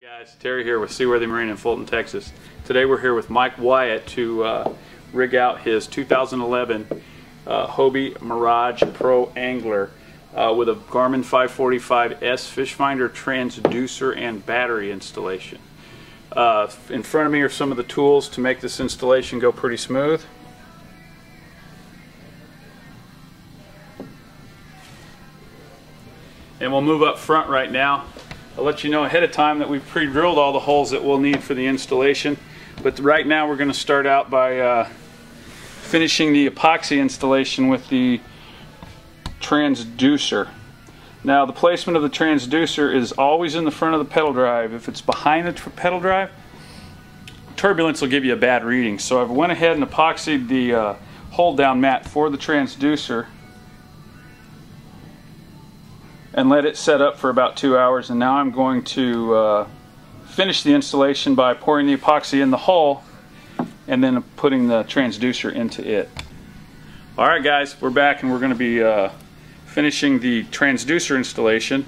Guys, Terry here with Seaworthy Marine in Fulton, Texas. Today we're here with Mike Wyatt to rig out his 2011 Hobie Mirage Pro Angler with a Garmin 545S fish finder, transducer, and battery installation. In front of me are some of the tools to make this installation go pretty smooth. And we'll move up front right now. I'll let you know ahead of time that we've pre-drilled all the holes that we'll need for the installation. But right now we're going to start out by finishing the epoxy installation with the transducer. Now the placement of the transducer is always in the front of the pedal drive. If it's behind the pedal drive, turbulence will give you a bad reading. So I went ahead and epoxied the hold down mat for the transducer and let it set up for about 2 hours, and now I'm going to finish the installation by pouring the epoxy in the hole and then putting the transducer into it. Alright guys, we're back and we're going to be finishing the transducer installation.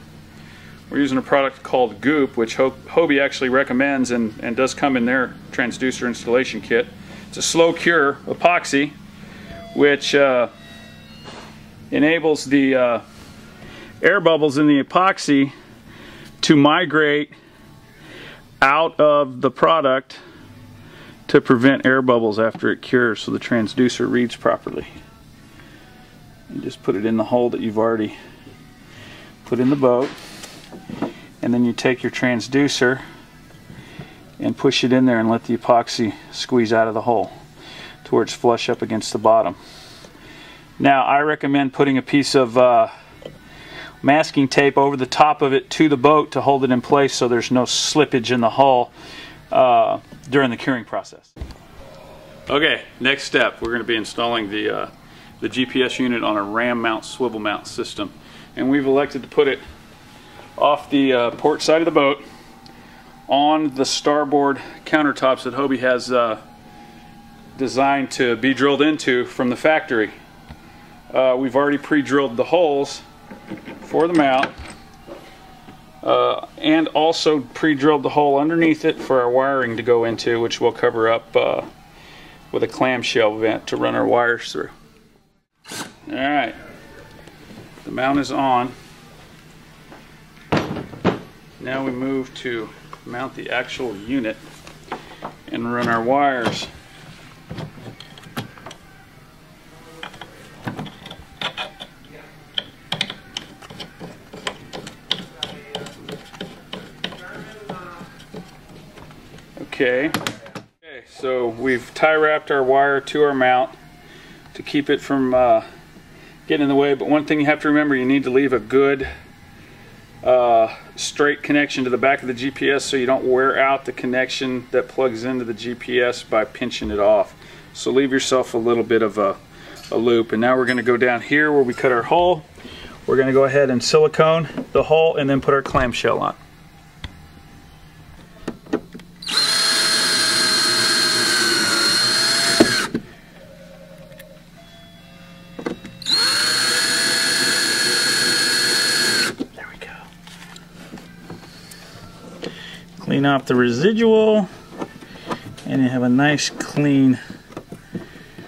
We're using a product called Goop, which Hobie actually recommends and does come in their transducer installation kit. It's a slow cure epoxy which enables the air bubbles in the epoxy to migrate out of the product to prevent air bubbles after it cures, so the transducer reads properly. You just put it in the hole that you've already put in the boat, and then you take your transducer and push it in there and let the epoxy squeeze out of the hole to where it's flush up against the bottom. Now I recommend putting a piece of masking tape over the top of it to the boat to hold it in place so there's no slippage in the hull during the curing process. Okay, next step, we're going to be installing the GPS unit on a ram mount swivel mount system, and we've elected to put it off the port side of the boat on the starboard countertops that Hobie has designed to be drilled into from the factory. We've already pre-drilled the holes for the mount and also pre-drilled the hole underneath it for our wiring to go into, which we'll cover up with a clamshell vent to run our wires through. Alright, the mount is on. Now we move to mount the actual unit and run our wires. Okay, so we've tie wrapped our wire to our mount to keep it from getting in the way, but one thing you have to remember, you need to leave a good straight connection to the back of the GPS so you don't wear out the connection that plugs into the GPS by pinching it off. So leave yourself a little bit of a loop. And now we're going to go down here where we cut our hole. We're going to go ahead and silicone the hole and then put our clamshell on. Clean off the residual, and you have a nice clean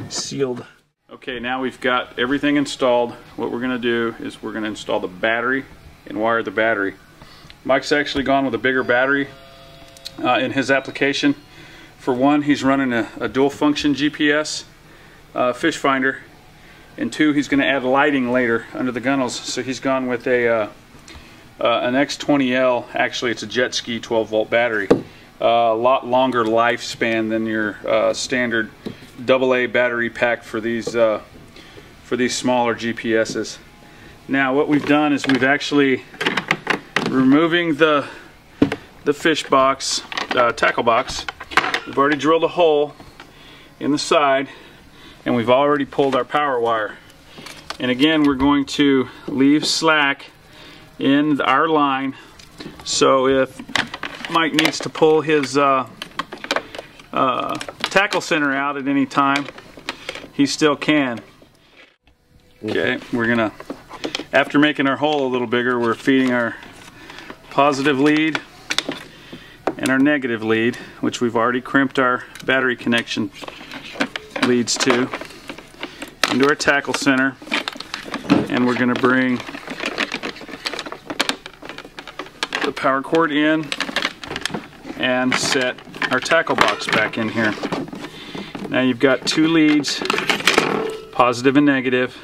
sealed. Okay, now we've got everything installed. What we're going to do is we're going to install the battery and wire the battery. Mike's actually gone with a bigger battery in his application. For one, he's running a dual function GPS fish finder, and two, he's going to add lighting later under the gunnels, so he's gone with an X20L. Actually, it's a jet ski 12-volt battery. A lot longer lifespan than your standard AA battery pack for these smaller GPSs. Now, what we've done is we've actually removing the fish box, tackle box. We've already drilled a hole in the side, and we've already pulled our power wire. And again, we're going to leave slack in our line, so if Mike needs to pull his tackle center out at any time, he still can. Okay, we're gonna, after making our hole a little bigger, we're feeding our positive lead and our negative lead, which we've already crimped our battery connection leads to, into our tackle center, and we're going to bring the power cord in and set our tackle box back in here. Now you've got two leads, positive and negative,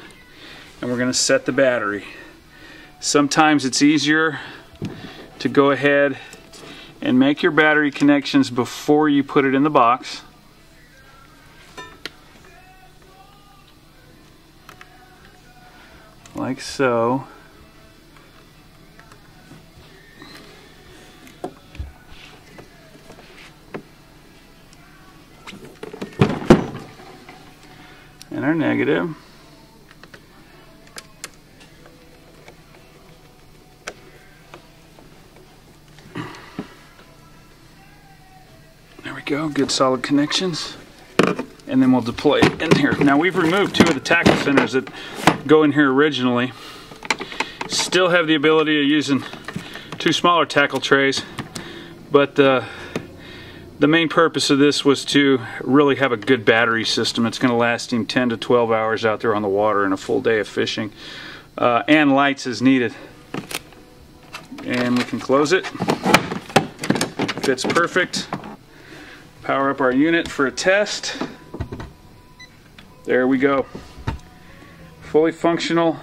and we're going to set the battery. Sometimes it's easier to go ahead and make your battery connections before you put it in the box. Like so. And our negative. There we go, good solid connections. And then we'll deploy it in here. Now we've removed two of the tackle centers that go in here originally. Still have the ability of using two smaller tackle trays, but the main purpose of this was to really have a good battery system. It's going to last him 10 to 12 hours out there on the water in a full day of fishing, and lights as needed. And we can close it. Fits perfect. Power up our unit for a test. There we go. Fully functional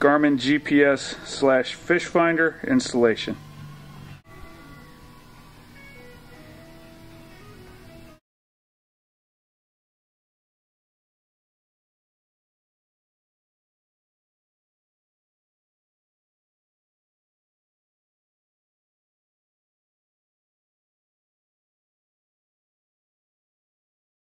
Garmin GPS/fish finder installation.